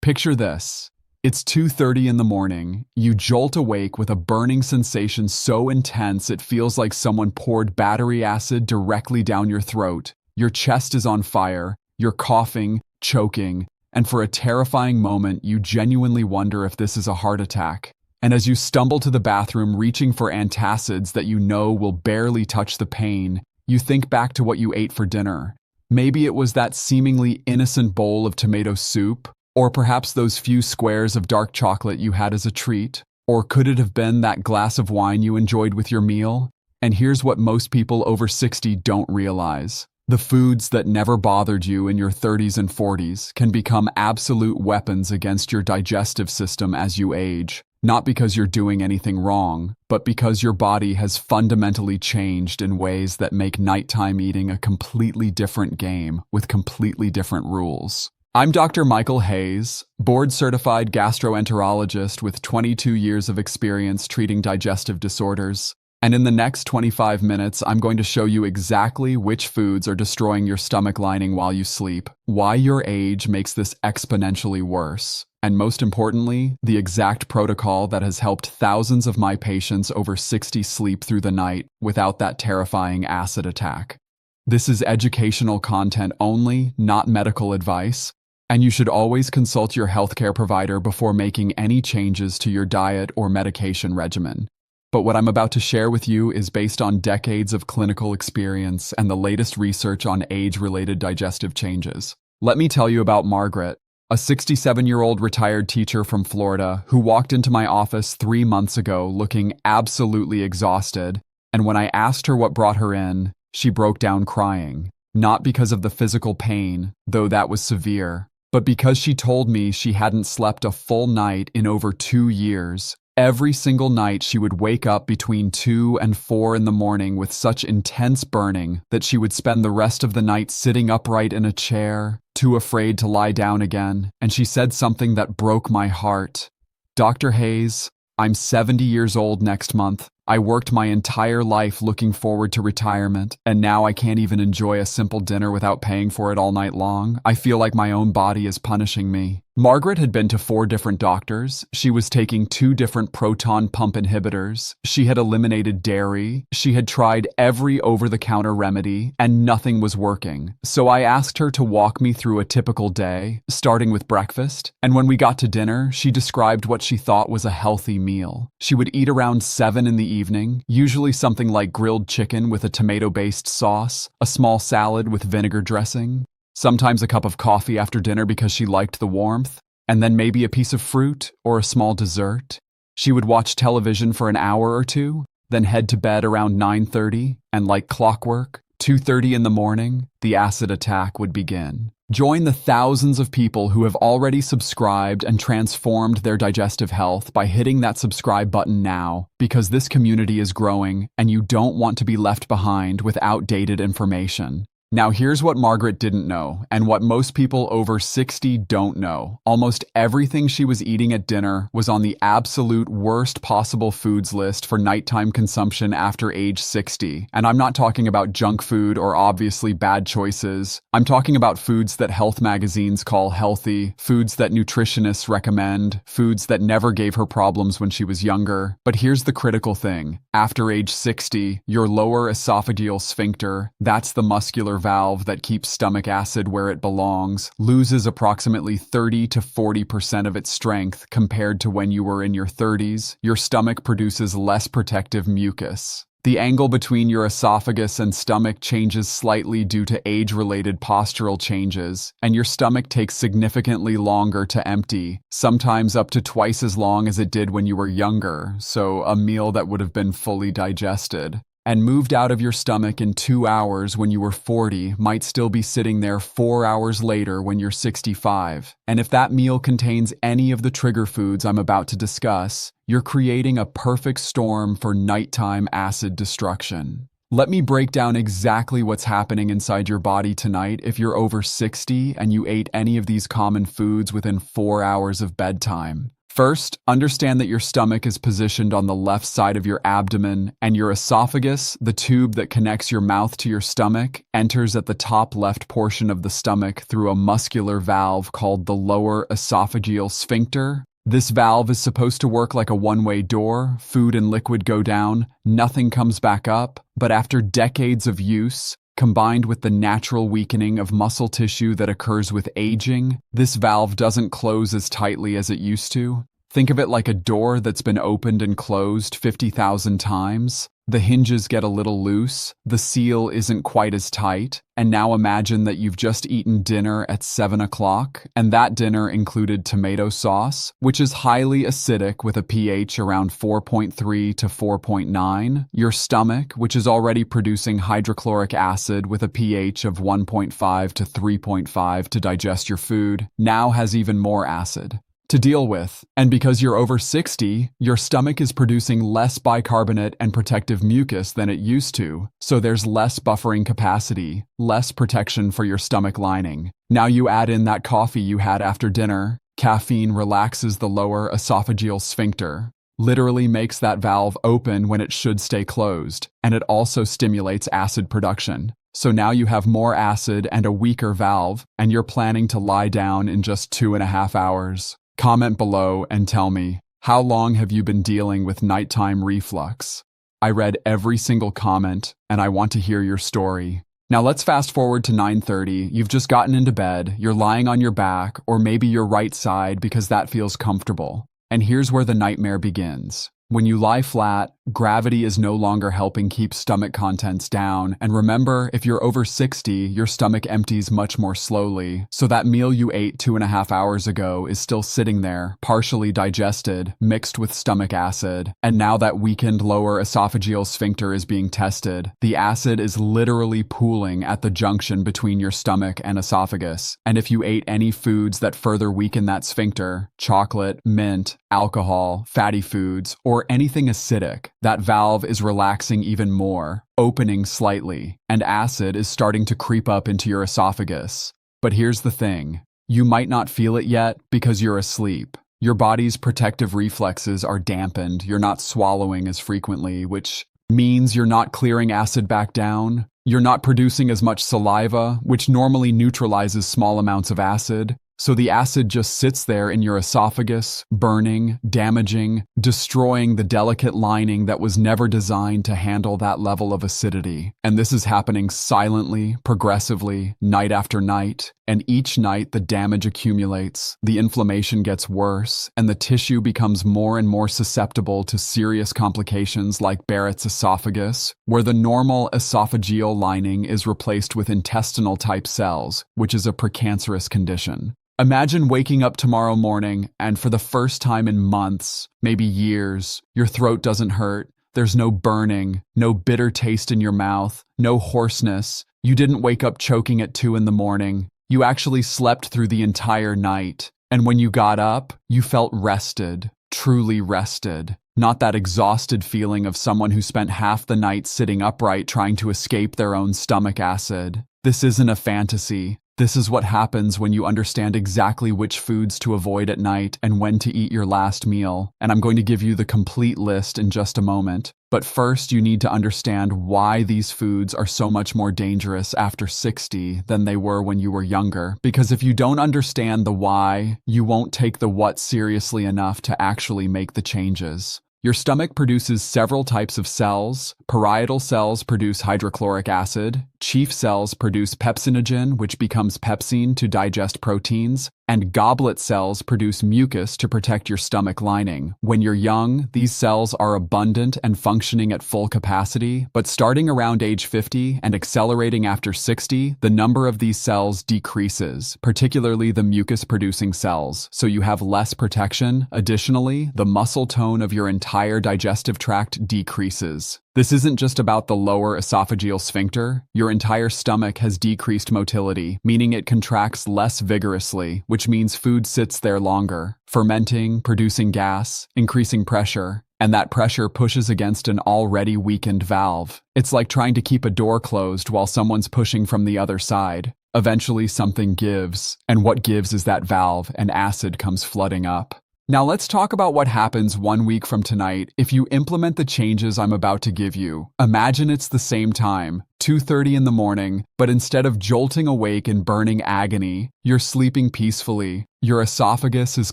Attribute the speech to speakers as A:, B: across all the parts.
A: Picture this. It's 2:30 in the morning. You jolt awake with a burning sensation so intense it feels like someone poured battery acid directly down your throat. Your chest is on fire, you're coughing, choking, and for a terrifying moment you genuinely wonder if this is a heart attack. And as you stumble to the bathroom reaching for antacids that you know will barely touch the pain, you think back to what you ate for dinner. Maybe it was that seemingly innocent bowl of tomato soup, or perhaps those few squares of dark chocolate you had as a treat. Or could it have been that glass of wine you enjoyed with your meal? And here's what most people over 60 don't realize. The foods that never bothered you in your 30s and 40s can become absolute weapons against your digestive system as you age. Not because you're doing anything wrong, but because your body has fundamentally changed in ways that make nighttime eating a completely different game with completely different rules. I'm Dr. Michael Hayes, board-certified gastroenterologist with 22 years of experience treating digestive disorders. And in the next 25 minutes, I'm going to show you exactly which foods are destroying your stomach lining while you sleep, why your age makes this exponentially worse, and most importantly, the exact protocol that has helped thousands of my patients over 60 sleep through the night without that terrifying acid attack. This is educational content only, not medical advice. And you should always consult your healthcare provider before making any changes to your diet or medication regimen. But what I'm about to share with you is based on decades of clinical experience and the latest research on age-related digestive changes. Let me tell you about Margaret, a 67-year-old retired teacher from Florida who walked into my office 3 months ago looking absolutely exhausted, and when I asked her what brought her in, she broke down crying. Not because of the physical pain, though that was severe, but because she told me she hadn't slept a full night in over 2 years. Every single night she would wake up between 2 and 4 in the morning with such intense burning that she would spend the rest of the night sitting upright in a chair, too afraid to lie down again, and she said something that broke my heart. "Dr. Hayes, I'm 70 years old next month. I worked my entire life looking forward to retirement, and now I can't even enjoy a simple dinner without paying for it all night long. I feel like my own body is punishing me." Margaret had been to 4 different doctors. She was taking 2 different proton pump inhibitors. She had eliminated dairy. She had tried every over-the-counter remedy, and nothing was working. So I asked her to walk me through a typical day, starting with breakfast. And when we got to dinner, she described what she thought was a healthy meal. She would eat around 7 in the evening, usually something like grilled chicken with a tomato-based sauce, a small salad with vinegar dressing, sometimes a cup of coffee after dinner because she liked the warmth, and then maybe a piece of fruit or a small dessert. She would watch television for an hour or two, then head to bed around 9:30, and like clockwork, 2:30 in the morning, the acid attack would begin. Join the thousands of people who have already subscribed and transformed their digestive health by hitting that subscribe button now, because this community is growing and you don't want to be left behind with outdated information. Now here's what Margaret didn't know, and what most people over 60 don't know. Almost everything she was eating at dinner was on the absolute worst possible foods list for nighttime consumption after age 60. And I'm not talking about junk food or obviously bad choices. I'm talking about foods that health magazines call healthy, foods that nutritionists recommend, foods that never gave her problems when she was younger. But here's the critical thing. After age 60, your lower esophageal sphincter, that's the muscular valve that keeps stomach acid where it belongs, loses approximately 30 to 40% of its strength compared to when you were in your 30s. Your stomach produces less protective mucus. The angle between your esophagus and stomach changes slightly due to age-related postural changes, and your stomach takes significantly longer to empty, sometimes up to twice as long as it did when you were younger, so a meal that would have been fully digested and moved out of your stomach in 2 hours when you were 40 might still be sitting there 4 hours later when you're 65. And if that meal contains any of the trigger foods I'm about to discuss, you're creating a perfect storm for nighttime acid destruction. Let me break down exactly what's happening inside your body tonight if you're over 60 and you ate any of these common foods within 4 hours of bedtime. First, understand that your stomach is positioned on the left side of your abdomen, and your esophagus, the tube that connects your mouth to your stomach, enters at the top left portion of the stomach through a muscular valve called the lower esophageal sphincter. This valve is supposed to work like a one-way door. Food and liquid go down, nothing comes back up, but after decades of use, combined with the natural weakening of muscle tissue that occurs with aging, this valve doesn't close as tightly as it used to. Think of it like a door that's been opened and closed 50,000 times. The hinges get a little loose, the seal isn't quite as tight, and now imagine that you've just eaten dinner at 7 o'clock, and that dinner included tomato sauce, which is highly acidic with a pH around 4.3 to 4.9. Your stomach, which is already producing hydrochloric acid with a pH of 1.5 to 3.5 to digest your food, now has even more acid to deal with. And because you're over 60, your stomach is producing less bicarbonate and protective mucus than it used to, so there's less buffering capacity, less protection for your stomach lining. Now you add in that coffee you had after dinner. Caffeine relaxes the lower esophageal sphincter, literally makes that valve open when it should stay closed, and it also stimulates acid production. So now you have more acid and a weaker valve, and you're planning to lie down in just 2.5 hours. Comment below and tell me, how long have you been dealing with nighttime reflux? I read every single comment, and I want to hear your story. Now let's fast forward to 9:30. You've just gotten into bed, you're lying on your back, or maybe your right side because that feels comfortable. And here's where the nightmare begins. When you lie flat, gravity is no longer helping keep stomach contents down. And remember, if you're over 60, your stomach empties much more slowly. So that meal you ate 2.5 hours ago is still sitting there, partially digested, mixed with stomach acid. And now that weakened lower esophageal sphincter is being tested. The acid is literally pooling at the junction between your stomach and esophagus. And if you ate any foods that further weaken that sphincter, chocolate, mint, alcohol, fatty foods, or anything acidic, that valve is relaxing even more, opening slightly, and acid is starting to creep up into your esophagus. But here's the thing. You might not feel it yet because you're asleep. Your body's protective reflexes are dampened. You're not swallowing as frequently, which means you're not clearing acid back down. You're not producing as much saliva, which normally neutralizes small amounts of acid. So the acid just sits there in your esophagus, burning, damaging, destroying the delicate lining that was never designed to handle that level of acidity. And this is happening silently, progressively, night after night. And each night the damage accumulates, the inflammation gets worse, and the tissue becomes more and more susceptible to serious complications like Barrett's esophagus, where the normal esophageal lining is replaced with intestinal-type cells, which is a precancerous condition. Imagine waking up tomorrow morning and for the first time in months, maybe years, your throat doesn't hurt, there's no burning, no bitter taste in your mouth, no hoarseness. You didn't wake up choking at 2 in the morning. You actually slept through the entire night. And when you got up, you felt rested, truly rested. Not that exhausted feeling of someone who spent half the night sitting upright trying to escape their own stomach acid. This isn't a fantasy. This is what happens when you understand exactly which foods to avoid at night and when to eat your last meal. And I'm going to give you the complete list in just a moment. But first, you need to understand why these foods are so much more dangerous after 60 than they were when you were younger. Because if you don't understand the why, you won't take the what seriously enough to actually make the changes. Your stomach produces several types of cells. Parietal cells produce hydrochloric acid. Chief cells produce pepsinogen, which becomes pepsine to digest proteins. And goblet cells produce mucus to protect your stomach lining. When you're young, these cells are abundant and functioning at full capacity, but starting around age 50 and accelerating after 60, the number of these cells decreases, particularly the mucus-producing cells, so you have less protection. Additionally, the muscle tone of your entire digestive tract decreases. This isn't just about the lower esophageal sphincter. Your entire stomach has decreased motility, meaning it contracts less vigorously, which means food sits there longer, fermenting, producing gas, increasing pressure, and that pressure pushes against an already weakened valve. It's like trying to keep a door closed while someone's pushing from the other side. Eventually something gives, and what gives is that valve, and acid comes flooding up. Now let's talk about what happens 1 week from tonight if you implement the changes I'm about to give you. Imagine it's the same time, 2:30 in the morning, but instead of jolting awake in burning agony, you're sleeping peacefully. Your esophagus is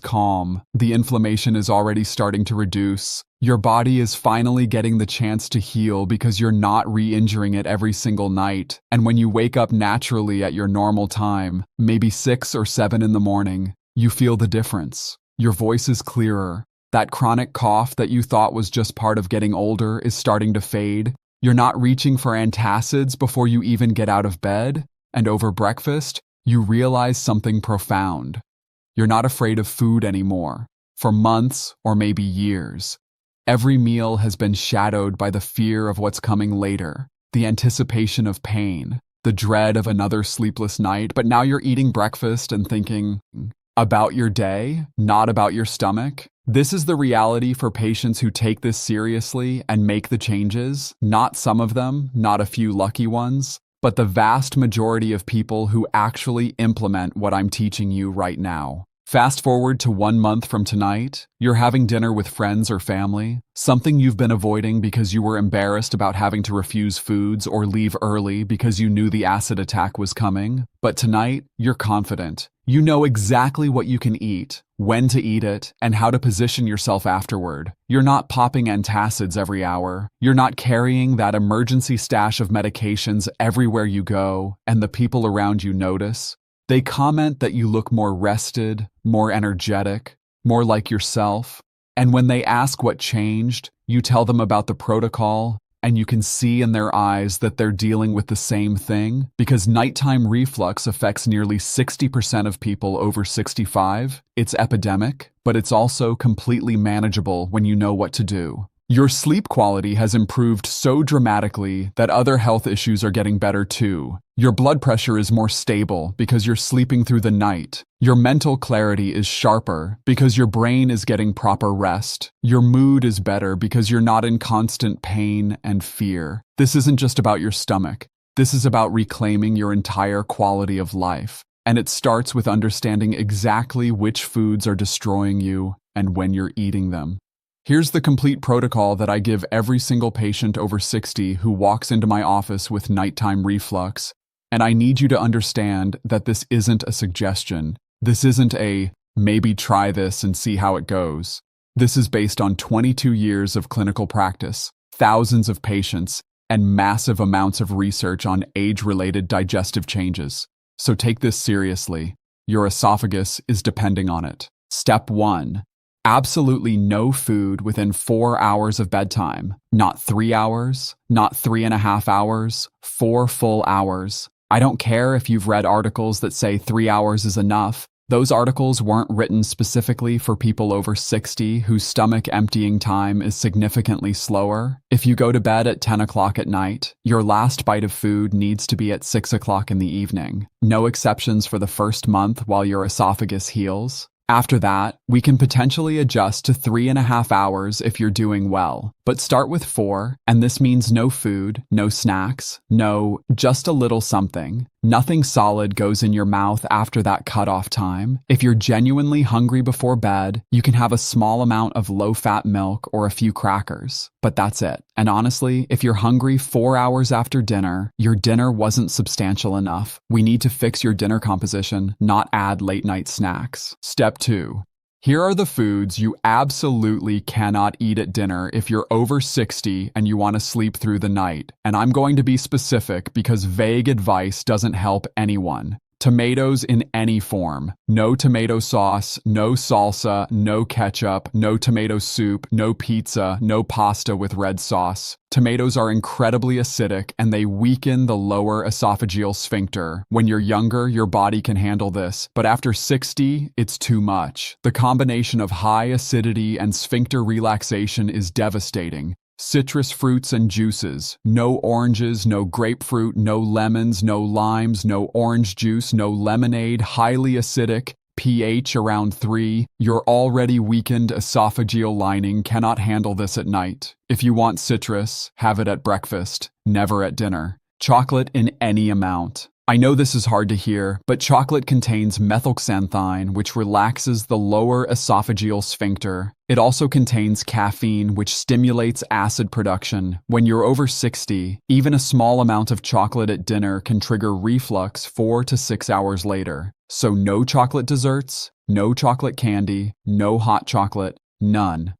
A: calm. The inflammation is already starting to reduce. Your body is finally getting the chance to heal because you're not re-injuring it every single night. And when you wake up naturally at your normal time, maybe 6 or 7 in the morning, you feel the difference. Your voice is clearer. That chronic cough that you thought was just part of getting older is starting to fade. You're not reaching for antacids before you even get out of bed. And over breakfast, you realize something profound. You're not afraid of food anymore. For months or maybe years, every meal has been shadowed by the fear of what's coming later, the anticipation of pain, the dread of another sleepless night. But now you're eating breakfast and thinking about your day, not about your stomach. This is the reality for patients who take this seriously and make the changes. Not some of them, not a few lucky ones, but the vast majority of people who actually implement what I'm teaching you right now. Fast forward to 1 month from tonight, you're having dinner with friends or family, something you've been avoiding because you were embarrassed about having to refuse foods or leave early because you knew the acid attack was coming. But tonight, you're confident. You know exactly what you can eat, when to eat it, and how to position yourself afterward. You're not popping antacids every hour. You're not carrying that emergency stash of medications everywhere you go, and the people around you notice. They comment that you look more rested, more energetic, more like yourself. And when they ask what changed, you tell them about the protocol, and you can see in their eyes that they're dealing with the same thing, because nighttime reflux affects nearly 60% of people over 65. It's epidemic, but it's also completely manageable when you know what to do. Your sleep quality has improved so dramatically that other health issues are getting better too. Your blood pressure is more stable because you're sleeping through the night. Your mental clarity is sharper because your brain is getting proper rest. Your mood is better because you're not in constant pain and fear. This isn't just about your stomach. This is about reclaiming your entire quality of life. And it starts with understanding exactly which foods are destroying you and when you're eating them. Here's the complete protocol that I give every single patient over 60 who walks into my office with nighttime reflux. And I need you to understand that this isn't a suggestion. This isn't a, maybe try this and see how it goes. This is based on 22 years of clinical practice, thousands of patients, and massive amounts of research on age-related digestive changes. So take this seriously. Your esophagus is depending on it. Step 1. Absolutely no food within 4 hours of bedtime. Not 3 hours, not 3.5 hours, 4 full hours. I don't care if you've read articles that say 3 hours is enough. Those articles weren't written specifically for people over 60 whose stomach emptying time is significantly slower. If you go to bed at 10 o'clock at night, your last bite of food needs to be at 6 o'clock in the evening. No exceptions for the first month while your esophagus heals. After that, we can potentially adjust to 3.5 hours if you're doing well. But start with 4, and this means no food, no snacks, just a little something. Nothing solid goes in your mouth after that cutoff time. If you're genuinely hungry before bed, you can have a small amount of low-fat milk or a few crackers. But that's it. And honestly, if you're hungry 4 hours after dinner, your dinner wasn't substantial enough. We need to fix your dinner composition, not add late-night snacks. Step 2. Here are the foods you absolutely cannot eat at dinner if you're over 60 and you want to sleep through the night. And I'm going to be specific because vague advice doesn't help anyone. Tomatoes in any form. No tomato sauce, no salsa, no ketchup, no tomato soup, no pizza, no pasta with red sauce. Tomatoes are incredibly acidic and they weaken the lower esophageal sphincter. When you're younger, your body can handle this, but after 60, it's too much. The combination of high acidity and sphincter relaxation is devastating. Citrus fruits and juices. No oranges, no grapefruit, no lemons, no limes, no orange juice, no lemonade, highly acidic, pH around 3. Your already weakened esophageal lining cannot handle this at night. If you want citrus, have it at breakfast, never at dinner. Chocolate in any amount. I know this is hard to hear, but chocolate contains methylxanthine, which relaxes the lower esophageal sphincter. It also contains caffeine, which stimulates acid production. When you're over 60, even a small amount of chocolate at dinner can trigger reflux 4 to 6 hours later. So no chocolate desserts, no chocolate candy, no hot chocolate, none.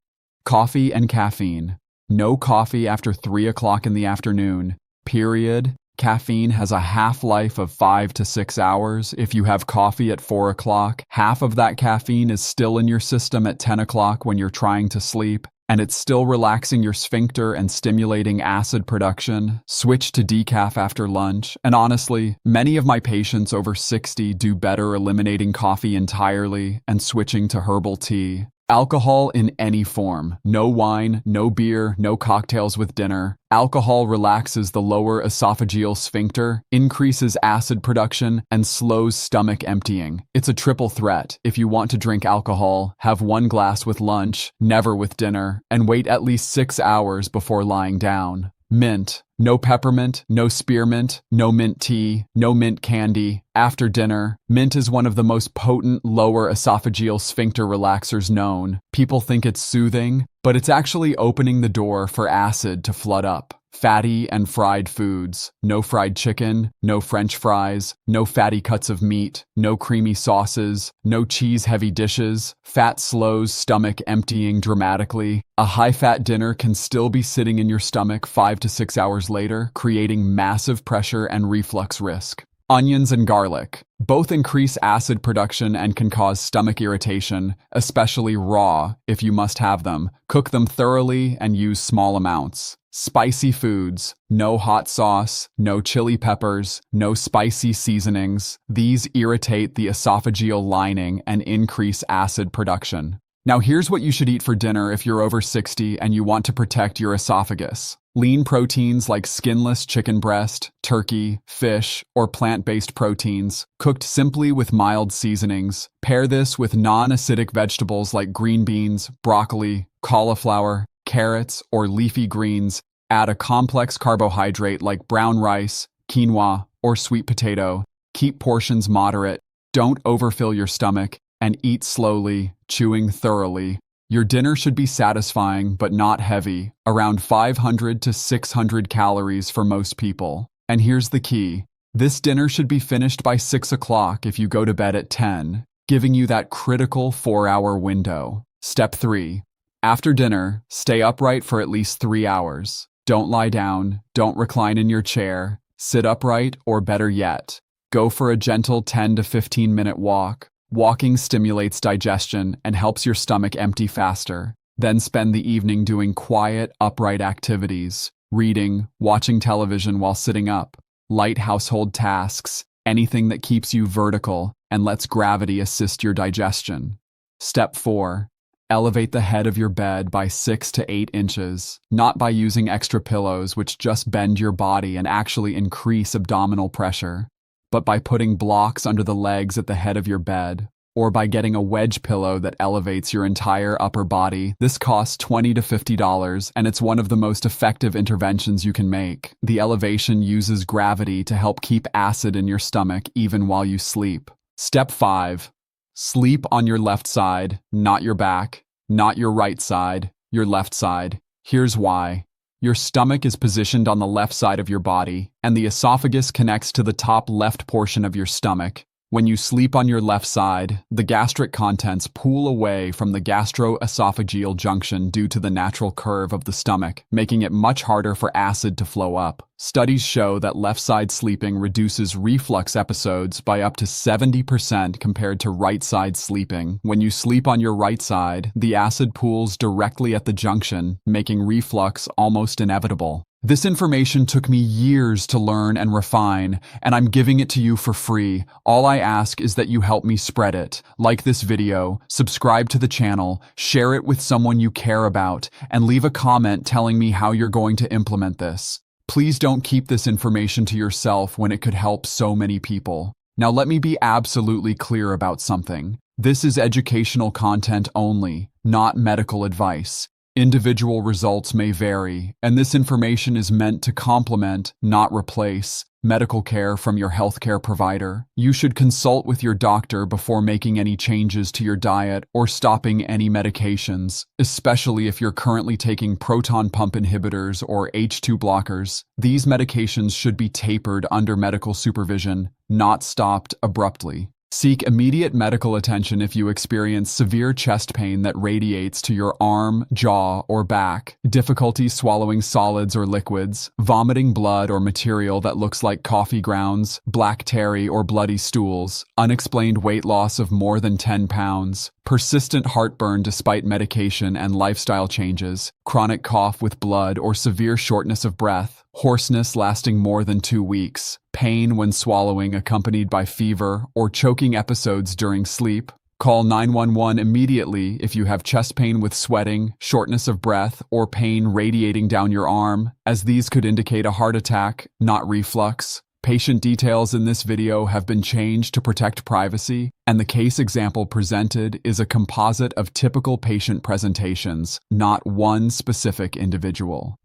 A: Coffee and caffeine. No coffee after 3 o'clock in the afternoon, period. Caffeine has a half-life of 5 to 6 hours. If you have coffee at 4 o'clock, half of that caffeine is still in your system at 10 o'clock when you're trying to sleep, and it's still relaxing your sphincter and stimulating acid production. Switch to decaf after lunch. And honestly, many of my patients over 60 do better eliminating coffee entirely and switching to herbal tea. Alcohol in any form. No wine, no beer, no cocktails with dinner. Alcohol relaxes the lower esophageal sphincter, increases acid production, and slows stomach emptying. It's a triple threat. If you want to drink alcohol, have 1 glass with lunch, never with dinner, and wait at least 6 hours before lying down. Mint. No peppermint, no spearmint, no mint tea, no mint candy. After dinner, mint is one of the most potent lower esophageal sphincter relaxers known. People think it's soothing, but it's actually opening the door for acid to flood up. Fatty and fried foods. No fried chicken, no French fries, no fatty cuts of meat, no creamy sauces, no cheese-heavy dishes. Fat slows stomach emptying dramatically. A high-fat dinner can still be sitting in your stomach 5 to 6 hours later, creating massive pressure and reflux risk. Onions and garlic. Both increase acid production and can cause stomach irritation, especially raw, if you must have them. Cook them thoroughly and use small amounts. Spicy foods. No hot sauce, no chili peppers, no spicy seasonings. These irritate the esophageal lining and increase acid production. Now here's what you should eat for dinner if you're over 60 and you want to protect your esophagus. Lean proteins like skinless chicken breast, turkey, fish, or plant-based proteins, cooked simply with mild seasonings. Pair this with non-acidic vegetables like green beans, broccoli, cauliflower, carrots, or leafy greens. Add a complex carbohydrate like brown rice, quinoa, or sweet potato. Keep portions moderate. Don't overfill your stomach, and eat slowly, chewing thoroughly. Your dinner should be satisfying but not heavy, around 500 to 600 calories for most people. And here's the key. This dinner should be finished by 6 o'clock if you go to bed at 10, giving you that critical 4-hour window. Step 3. After dinner, stay upright for at least 3 hours. Don't lie down, don't recline in your chair, sit upright, or better yet, go for a gentle 10 to 15-minute walk. Walking stimulates digestion and helps your stomach empty faster. Then spend the evening doing quiet, upright activities, reading, watching television while sitting up, light household tasks, anything that keeps you vertical and lets gravity assist your digestion. Step 4. Elevate the head of your bed by 6 to 8 inches, not by using extra pillows which just bend your body and actually increase abdominal pressure, but by putting blocks under the legs at the head of your bed, or by getting a wedge pillow that elevates your entire upper body. This costs $20 to $50, and it's one of the most effective interventions you can make. The elevation uses gravity to help keep acid in your stomach even while you sleep. Step 5. Sleep on your left side, not your back, not your right side, your left side. Here's why. Your stomach is positioned on the left side of your body, and the esophagus connects to the top left portion of your stomach. When you sleep on your left side, the gastric contents pool away from the gastroesophageal junction due to the natural curve of the stomach, making it much harder for acid to flow up. Studies show that left-side sleeping reduces reflux episodes by up to 70% compared to right-side sleeping. When you sleep on your right side, the acid pools directly at the junction, making reflux almost inevitable. This information took me years to learn and refine, and I'm giving it to you for free. All I ask is that you help me spread it. Like this video, subscribe to the channel, share it with someone you care about, and leave a comment telling me how you're going to implement this. Please don't keep this information to yourself when it could help so many people. Now let me be absolutely clear about something. This is educational content only, not medical advice. Individual results may vary, and this information is meant to complement, not replace, medical care from your healthcare provider. You should consult with your doctor before making any changes to your diet or stopping any medications, especially if you're currently taking proton pump inhibitors or H2 blockers. These medications should be tapered under medical supervision, not stopped abruptly. Seek immediate medical attention if you experience severe chest pain that radiates to your arm, jaw, or back, difficulty swallowing solids or liquids, vomiting blood or material that looks like coffee grounds, black tarry or bloody stools, unexplained weight loss of more than 10 pounds, persistent heartburn despite medication and lifestyle changes, chronic cough with blood or severe shortness of breath, hoarseness lasting more than 2 weeks, pain when swallowing accompanied by fever, or choking episodes during sleep. Call 911 immediately if you have chest pain with sweating, shortness of breath, or pain radiating down your arm, as these could indicate a heart attack, not reflux. Patient details in this video have been changed to protect privacy, and the case example presented is a composite of typical patient presentations, not one specific individual.